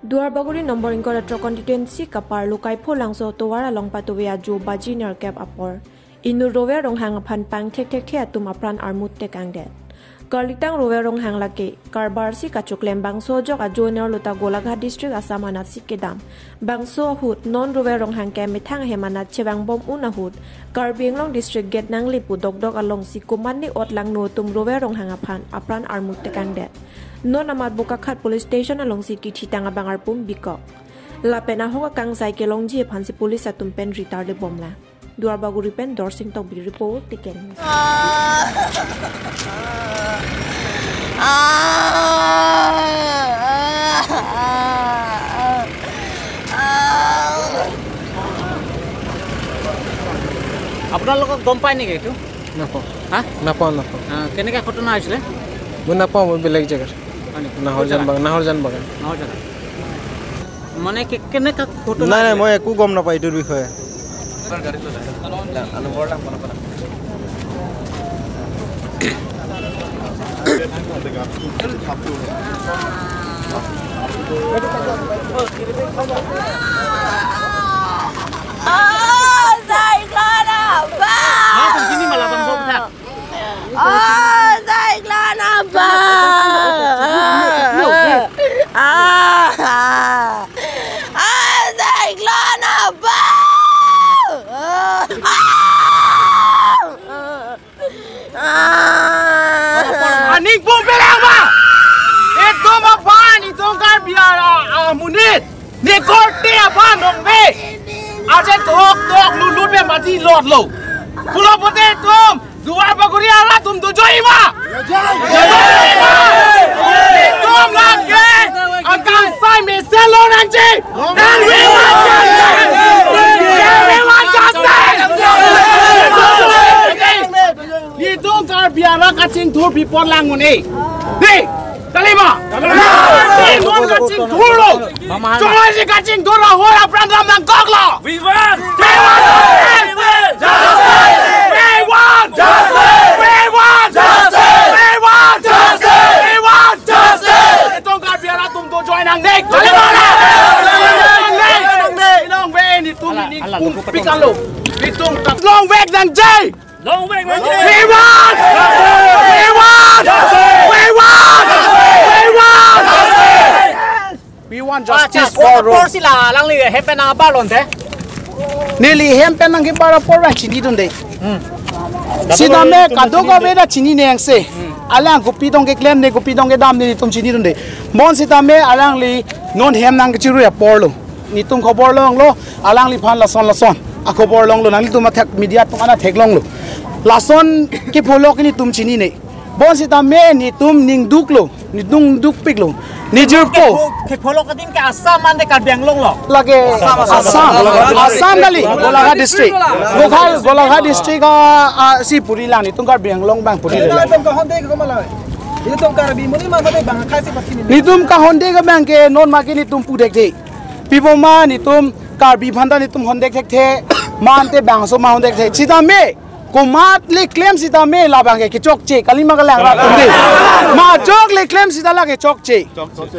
Duarbaguri nombor ingko retro constituency kapar lukai pho langso towara longpa towea jo bajiner cap apor inu rowe rong hang phan pang thek atum apran armut te kangdet karlitang rowe rong hang lake karbar si kachuklem bangso jok a joner luta golaghat district asam anat sikedam bangso hut non rowe rong hang ke mithang hemanat chewang bom una hut karbinglong district get nangli pu dok along si kumani otlang no tum rowe rong hang apran armut te kangdet non amat buka khat police station along si kithi tanga bangar pum bikok la pena hoga kang sai ke long ji phansi police atum pen retarded bomla Duarbaguri pen dorsing to bi report tiken আপোনালোকক গম পায় নেকি এইটো নাপাওঁ হা নাপাওঁ কেনেকৈ ঘটনা হৈছিলে মই নাপাওঁ মই বেলেগ জেগাত নাহৰজান বাগান মানে কেনেকৈ ঘটনা নাই মই একো গম নাপাওঁ এইটোৰ বিষয়ে Aning pun bilang ba? Itu apa? Itu kan biar munit. Ni korte apa nongbe? Aja tok lulut be mati lot lo. Pulau putih tum Duarbaguri ala tum tujuh ima. Tum lagi. Akan saya meselo nanti. And we want justice. We want justice. Itu kan biar kacing tur people langun Nih, terima. Itu kacing tur lo. Cuma si kacing tur lo, orang pernah nangkok lo. We want justice. We want justice. We want justice. We want justice. We want justice. Itu kan biar tum tu join nang nek. Terima lah. Long way ni tum ni pikan lo. Itu long way nang jay. long way We want! We want! We want! We want justice for por sila lang li hepen na balon te Nili hempen nang para por wa chini dunde sida me kadoga veda chini ne angse alang gupi dong ke claim ne gupi dong ke dam ne tum chini dunde mon sida me alang li non hem nang chiru ya por lo ni tum khobor long lo alang li phan la son akobor long lo nang li tum athak media tum ana thek long lo lason ke pholo ke ni tum chini ne bon sida me ni tum ning duk lo ni dung duk pik lo ni jurpo ke pholo kadin ke assam ande ka benglong lo lage assam gali golaghat district district si puri lani tum ka benglong bang puri ni tum ka honde ka bang ke non ma ke ni tum pu dek de pibo ma ni tum karbi phanda ni tum honde thek the man te bang so ma honde thek sida me Kumat le claim sida me labang ke chok che kalima ka lang ra tumde ma chok le claim sida la ke chok che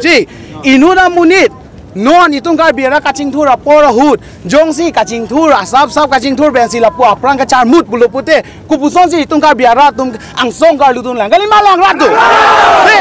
ji inuna munit non itung kar biara kaching thura por hut jongsi kaching thura sab kaching thur ben sila pu aprang ka char mut bulu pute kupuson si itung kar biara tum angsong kar ludun lang kalima lang ra tu he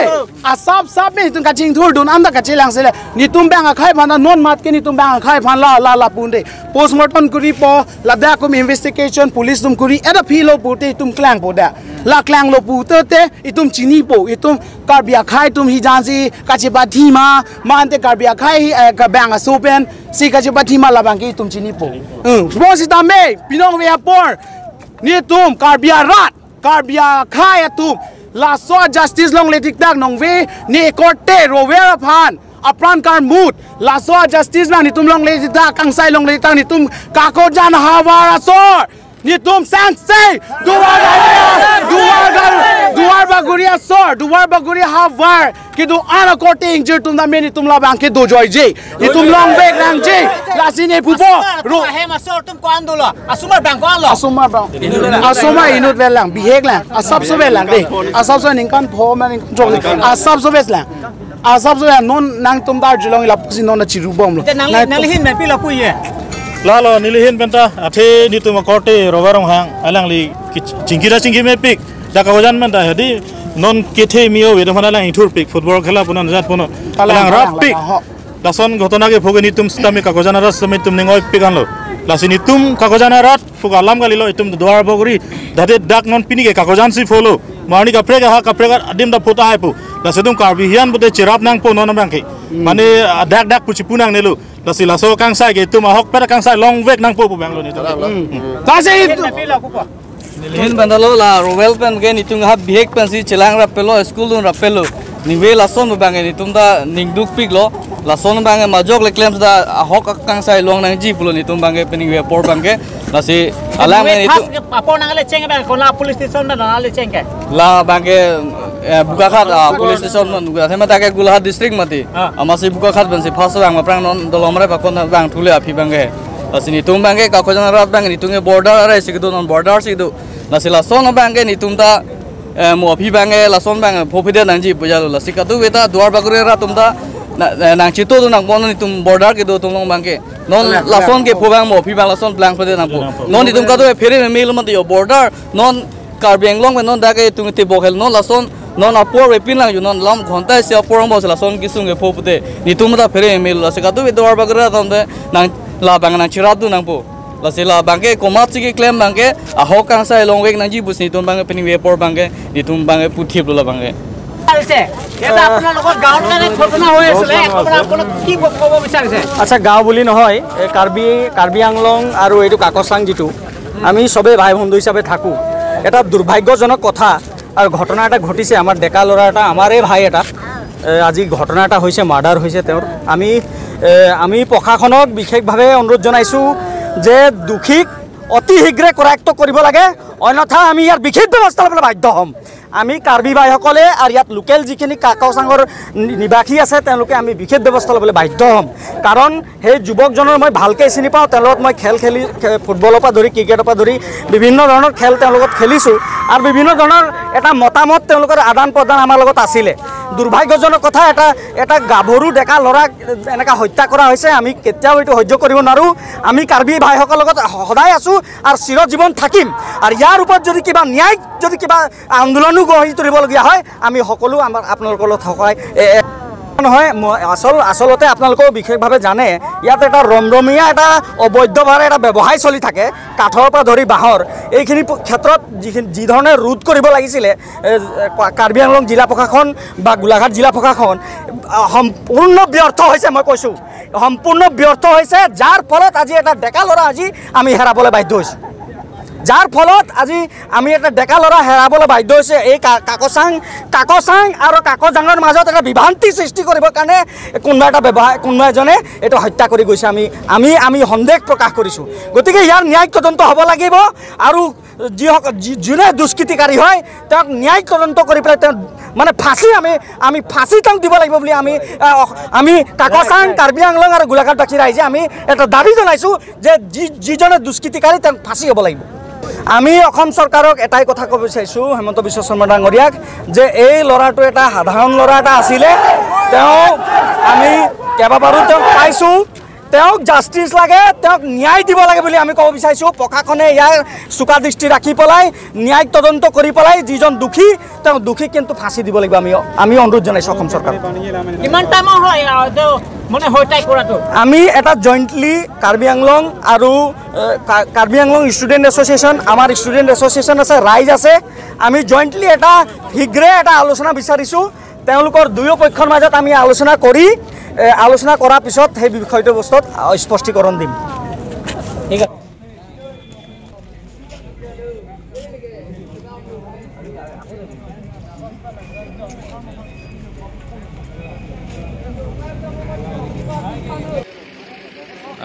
asab me itung kaching thur dun anda kachil lang sele ni tum bang khai phana non mat ke ni tum bang khai phan la punde postmortem kuri po lada kum investigation police tum kuri eta philo pute tum klang poda la klang lo pute te itum chini po itum kar bia khai tum hijansi kachiba thima mante kar bia khai ka bang sopen si kachiba thima labang ki tum chini po bo si tame pinong we apor ni tum kar bia rat kar bia khai atum la so justice long letik tak nong we ni korte rover phan apran kar mood la so justice mang ni tum long letik tak kang sai long letik tak ni tum ka ko jan hawara so ni tum sang say Duarbaguri sor Duarbaguri havar ki du ana korte injure tum da meni tum la bang ke do joy je ni tum long weg rang je la sine pupo ro he ma sor tum ko andulo asumar bang ko anlo asumar bang asumar inut velang bihek lang asap so velang de asap so ning kan pho ma ning jong asap so ves lang asap so non nang tum dar jilong ila pusi non chiru bom lo te nang hin me pi lo pu ye la lo nilihin benta athe ni tu makote rowarong hang alang li cingki me pik da kawajan benta hedi non kethe mio we dona lang ithur pik football khela punan jat puno alang rap pik dason ঘটনা ke phogeni tum stami kakojana ras sami tum ningoi pikan lo lasini tum kakojana rat fuga alam galilo tum duar bogri dade dak non pini ke kakojan si folo marni ka prega ha ka prega adim da phota hai pu lasedum karbi hian bote chirap nang po non bangke mane dak puchi punang nelu lasi laso kang sai ke tum hok pera kang sai long vek nang po banglo ni ta se me pi lo ku ko nilhin bandalo la rovel pen ge nitung ha bihek pen si chilang ra pelo school dun ra pelo niwe lason bange nitum da ningduk pik lo lason bange majok le claims da hok kang sai long nang ji pulo nitum bange pening we por bange lasi alang ni tu apor nang le cheng ba ko na police station na le cheng ke la bange Bukakhat police station non thema ta ke Gulhat district mati amasi Bukakhat ban si phas bang prang non dolomre ba kon bang thule afi bange lasi nitum bange ka khojana rat bange nitunge border are sigdu non border sigdu lasi lason bange nitum ta mo afi bange lason bange phofide nangji pujalo lasi katu beta duar bagure ra tumda nang chito do nang bon nitum border ke do tumlong bange non lason ke phobang mo afi bang lason blank phode nang po non nitum ka do fere mail mati yo border non Karbi Anglong non da ke tung te bokhel non lason non apor repin lang non lam khonta se apor mo se lason kisung ke phopute nitum da fere mail la se ka do duar bagure ra tumde nang la bang nang chiradu nang po la se la bangke komat ki claim bangke a hokang sai long wek nang ji busni tum bangke peni we por bangke nitum bangke puthip lo la bangke আছে এটা আপনার লগত গাঁৱত মানে ঘটনা হৈ আছে আপোনাক কি ক'ব বিচাৰিছে আচ্ছা গাঁও বুলি নহয় কাৰ্বি আংলং আৰু এইটো কাকচাং যিটো আমি সবে ভাই বন্ধু হিচাপে থাকোঁ এটা দুৰ্ভাগ্যজনক কথা আৰু ঘটনা এটা ঘটিছে আমাৰ ডেকা ল'ৰা এটা আমাৰে ভাই এটা আজি ঘটনা এটা হৈছে মাৰ্ডাৰ হৈছে তেওঁৰ আমি প্ৰশাসনক বিশেষভাৱে অনুৰোধ জনাইছোঁ যে দোষীক অতি শীঘ্ৰে কৰায়ত্ব কৰিব লাগে অন্যথা আমি ইয়াৰ বিশেষ ব্যৱস্থা ল'বলৈ বাধ্য হ'ম আমি কাৰ্বি ভাইসকলে আৰু ইয়াত লোকেল যিখিনি কাকচাঙৰ নিবাসী আছে তেওঁলোকে আমি বিশেষ ব্যৱস্থা ল'বলৈ বাধ্য হ'ম কাৰণ সেই যুৱকজনৰ মই ভালকৈ চিনি পাওঁ তেওঁৰ লগত মই খেল খেলি ফুটবলৰ পৰা ধৰি ক্ৰিকেটৰ পৰা ধৰি বিভিন্ন ধৰণৰ খেল তেওঁৰ লগত খেলিছোঁ আৰু বিভিন্ন ধৰণৰ এটা মতামত তেওঁলোকৰ আদান প্ৰদান আমাৰ লগত আছিলে দুৰ্ভাগ্যজনক কথা এটা গাভৰু ডেকা ল'ৰাক এনেকৈ হত্যা কৰা হৈছে আমি কেতিয়াও এইটো সহ্য কৰিব নোৱাৰোঁ আমি কাৰ্বি ভাইসকলৰ লগত সদায় আছোঁ আৰু চিৰজীৱন থাকিম আৰু ইয়াৰ ওপৰত যদি কিবা ন্যায় যদি কিবা আন্দোলনো গঢ়ি তুলিবলগীয়া হয় আমি সকলো আপোনালোকৰ লগত সহায় নহয় আচলতে আপোনালোকেও বিশেষভাৱে জানে ইয়াত এটা ৰমৰমীয়া এটা অবৈধভাৱে এটা ব্যৱসায় চলি থাকে কাঠৰ পৰা ধৰি বাঁহৰ এইখিনি ক্ষেত্ৰত যি ধৰণে ৰোধ কৰিব লাগিছিলে কাৰ্বি আংলং জিলা প্ৰশাসন বা গোলাঘাট জিলা প্ৰশাসন সম্পূৰ্ণ ব্যৰ্থ হৈছে মই কৈছোঁ সম্পূৰ্ণ ব্যৰ্থ হৈছে যাৰ ফলত আজি এটা ডেকা ল'ৰা আজি আমি হেৰাবলৈ বাধ্য হৈছোঁ যাৰ ফলত আজি আমি এটা ডেকা ল'ৰা হেৰাবলৈ বাধ্য হৈছে এই কাকচাং আৰু কাকজাঙৰ মাজত এটা বিভ্ৰান্তি সৃষ্টি কৰিবৰ কাৰণে কোনোবা এজনে এইটো হত্যা কৰি গৈছে আমি সন্দেহ প্ৰকাশ কৰিছোঁ গতিকে ইয়াৰ ন্যায়িক তদন্ত হ'ব লাগিব আৰু যোনে দুষ্কৃতিকাৰী হয় তেওঁক ন্যায়িক তদন্ত কৰি পেলাই তেওঁ মানে ফাঁচি আমি ফাঁচি তেওঁক দিব লাগিব বুলি আমি কাকচাং কাৰ্বি আংলং আৰু গোলাঘাটবাসী ৰাইজে আমি এটা দাবী জনাইছোঁ যে যিজনে দুষ্কৃতিকাৰী তেওঁক ফাঁচি হ'ব লাগিব আমি অসম চৰকাৰক এটাই কথা ক'ব বিচাৰিছোঁ হেমন্ত বিশ্ব শৰ্মা ডাঙৰীয়াক যে এই ল'ৰাটো এটা সাধাৰণ ল'ৰা এটা আছিলে তেওঁ আমি কেইবাবাৰো তেওঁক পাইছোঁ তেওঁক জাষ্টিছ লাগে তেওঁক ন্যায় দিব লাগে বুলি আমি ক'ব বিচাৰিছোঁ প্ৰশাসনে ইয়াৰ চোকা দৃষ্টি ৰাখি পেলাই ন্যায়িক তদন্ত কৰি পেলাই যিজন দোষী তেওঁ দোষীক কিন্তু ফাঁচি দিব লাগিব আমি অনুৰোধ জনাইছোঁ অসম চৰকাৰক কিমান টাইমৰ হয় মানে হত্যা কৰাটো আমি এটা জইণ্টলি কাৰ্বি আংলং আৰু কাৰ্বি আংলং ষ্টুডেণ্ট এছ'চিয়েশ্যন আমাৰ ষ্টুডেণ্ট এছ'চিয়েশ্যন আছে ৰাইজ আছে আমি জইণ্টলি এটা শীঘ্ৰে এটা আলোচনা বিচাৰিছোঁ তেওঁলোকৰ দুয়ো পক্ষৰ মাজত আমি আলোচনা কৰাৰ পিছত সেই বিষয়টো বস্তুত স্পষ্টীকৰণ দিম ঠিক আছে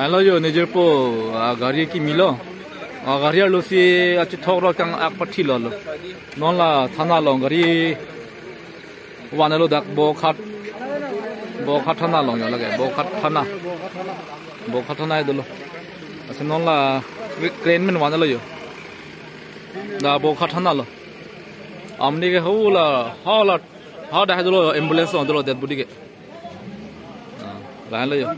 Alo yo ne jerpo gari ki milo gari lo si achi thogro kang ak pathi lo non la thana lo gari wanalo dak bo khat thana lo yo lage bo khat thana idolo ase non la crane men wanalo yo da bo khat thana lo amni ke hula ha da idolo ambulance on dolo dead body ke lahan lo yo